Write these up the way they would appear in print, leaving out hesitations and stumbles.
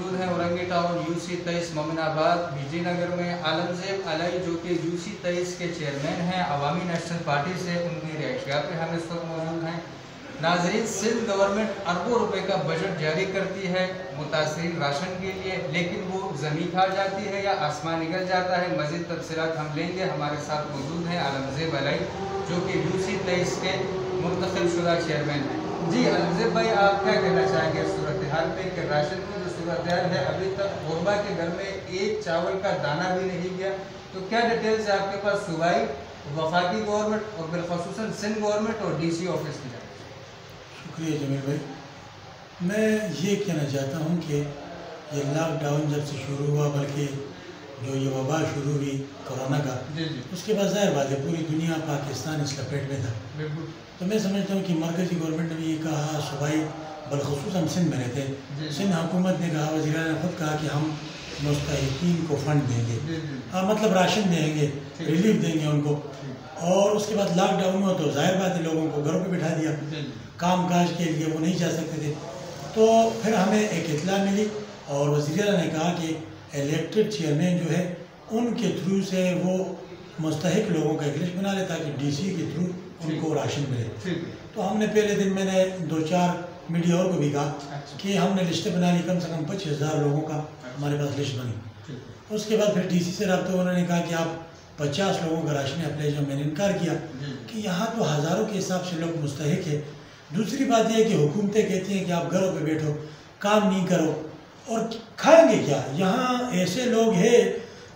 मौजूद हैं Orangi town UC 23 Mominabad Vijayanagar में आलमजेब अलाई जो कि यूसी 23 के चेयरमैन हैं अवामी नेशनल पार्टी से, उनकी रिहाइशगाह पे हम इस वक्त मौजूद हैं। नाजरीन, सिंध गवर्नमेंट अरबों रुपए का बजट जारी करती है मुतासरीन राशन के लिए, लेकिन वो ज़मीन खा जाती है या आसमान निकल जाता है। मज़ीद तफसीलात हम लेंगे। हमारे साथ मौजूद हैं आलमजेब अलाई जो कि यूसी 23 के मुंतखब शुदा चेयरमैन हैं। जी आलमजेब भाई, आप क्या कहना चाहेंगे सूरत हाल पे कि राशन की जो सूरत हाल है, अभी तक गुरबा के घर में एक चावल का दाना भी नहीं गया, तो क्या डिटेल्स है आपके पास सूबाई, वफाकी गवर्नमेंट और बिलखसूसन सिंध गवर्नमेंट और DC ऑफिस की? शुक्रिया जमील भाई। मैं ये कहना चाहता हूँ कि ये लॉकडाउन जब से शुरू हुआ, बल्कि जो ये वबा शुरू हुई कोरोना का, उसके बाद ज़ाहिर बात है पूरी दुनिया पाकिस्तान इस लपेट में था। तो मैं समझता हूँ कि मरकज़ी गवर्नमेंट ने भी ये कहा, सूबाई बलखसूस हम सिंध में रहते हैं, सिंध हुकूमत ने कहा, वज़ीर ने खुद कहा कि हम मुस्तहिकीन को फ़ंड देंगे, मतलब राशन देंगे, रिलीफ देंगे उनको। और उसके बाद लॉकडाउन हुआ तो ज़ाहिर बात है लोगों को घरों पे बिठा दिया, काम काज के लिए वो नहीं जा सकते थे। तो फिर हमें एक इत्तला मिली और वज़ीर ने कहा कि इलेक्टेड चेयरमैन जो है उनके थ्रू से वो मुस्तहिक लोगों का एक लिस्ट बना ले ताकि DC के थ्रू उनको राशन मिले। तो हमने पहले दिन मैंने 2-4 मीडिया और को भी कहा कि हमने लिस्टें बना ली, कम से कम 25,000 लोगों का हमारे पास लिस्ट बनी। उसके बाद फिर DC से रब्ता हुआ, उन्होंने कहा कि आप 50 लोगों का राशन अप्लाई जो, मैंने इनकार किया कि यहाँ तो हज़ारों के हिसाब से लोग मुस्तहिक है। दूसरी बात यह है कि हुकूमतें कहती हैं कि आप घरों पे बैठो, काम नहीं करो और खाएंगे क्या। यहाँ ऐसे लोग हैं,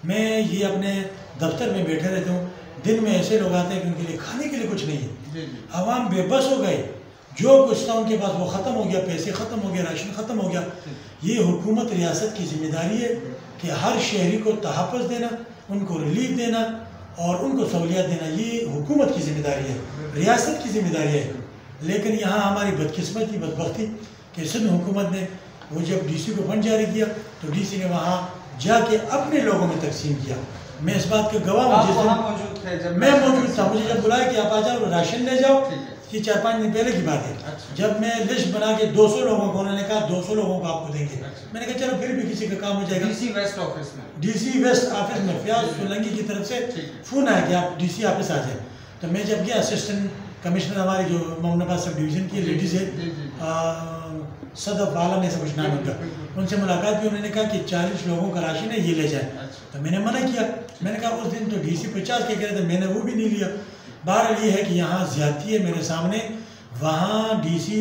मैं ये अपने दफ्तर में बैठे रहता हूँ, दिन में ऐसे लोग आते हैं कि उनके लिए खाने के लिए कुछ नहीं है। आवाम बेबस हो गए, जो कुछ था उनके पास वो ख़त्म हो गया, पैसे ख़त्म हो गए, राशन ख़त्म हो गया। ये हुकूमत रियासत की जिम्मेदारी है कि हर शहरी को तहफ़्फ़ुज़ देना, उनको रिलीफ देना और उनको सहूलियत देना, ये हुकूमत की जिम्मेदारी है, रियासत की जिम्मेदारी है। लेकिन यहाँ हमारी बदकिस्मती, बदबख्ती कि सिंध हुकूमत ने वो जब DC को फंड जारी किया तो DC ने वहाँ जाके अपने लोगों में तकसीम किया। मैं इस बात के गवाह हूँ, जिस दिन मैं मौजूद था, मुझे जब बुलाया कि आप आ जाओ राशन ले जाओ, ये 4-5 दिन पहले की बात है। जब मैं लिस्ट बना के 200 लोगों को, उन्होंने कहा 200 लोगों को आपको देंगे। मैंने कहा चलो फिर भी किसी का काम हो जाएगा। DC वेस्ट ऑफिस में, DC वेस्ट ऑफिस में फयाज सोलंकी की तरफ से फ़ोन आया कि आप DC ऑफिस आ जाए। तो मैं जब गया, असिस्टेंट कमिश्नर हमारी जो मोमिनाबाद सब डिवीज़न की लेडीज़ है, सदफ आलम ऐसा कुछ नाम उनका, उनसे मुलाकात की। उन्होंने कहा कि 40 लोगों का राशन है, ये ले जाए। तो मैंने मना किया। मैंने कहा उस दिन तो DC 50 के कह रहे थे, मैंने वो भी नहीं लिया। बहरहाल ये है कि यहाँ ज़्यादती है मेरे सामने। वहाँ DC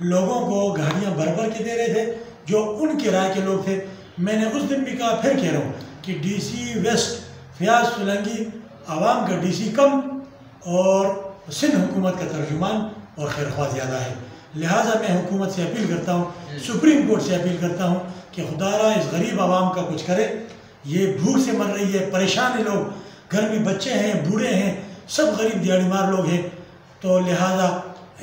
लोगों को गाड़ियाँ भर भर के दे रहे थे जो उन किराए के लोग थे। मैंने उस दिन भी कहा, फिर कह रहा हूँ कि DC वेस्ट फयाज सोलंकी आवाम का DC कम और सिंध हुकूमत का तर्जुमान और खैरख्वाह ज़्यादा है। लिहाजा मैं हुकूमत से अपील करता हूँ, सुप्रीम कोर्ट से अपील करता हूँ कि खुदारा इस गरीब आवाम का कुछ करे। ये भूख से मर रही है, परेशान है लोग, घर में बच्चे हैं, बूढ़े हैं, सब गरीब दिहाड़ीमार लोग हैं। तो लिहाजा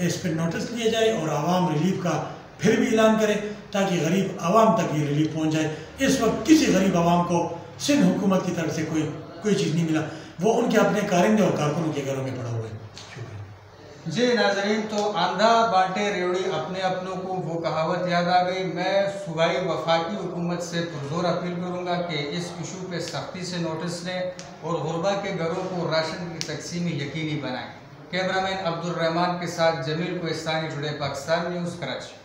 इस पर नोटिस लिया जाए और आवाम रिलीफ का फिर भी ऐलान करे ताकि गरीब आवाम तक ये रिलीफ पहुँच जाए। इस वक्त किसी गरीब आवाम को सिंध हुकूमत की तरफ से कोई चीज़ नहीं मिला, वो उनके अपने कारिंदे और कारकुनों के घरों में पड़ा हुआ है। जी नाजरीन, तो आंधा बांटे रेवड़ी अपने अपनों को, वो कहावत याद आ गई। मैं सूबाई वफाकी हुकूमत से पुरजोर अपील करूँगा कि इस इशू पे सख्ती से नोटिस लें और गुरबा के घरों को राशन की तकसीम यकीनी बनाएं। कैमरामैन अब्दुल रहमान के साथ जमील कोहिस्तानी, जुड़े पाकिस्तान न्यूज़, कराची।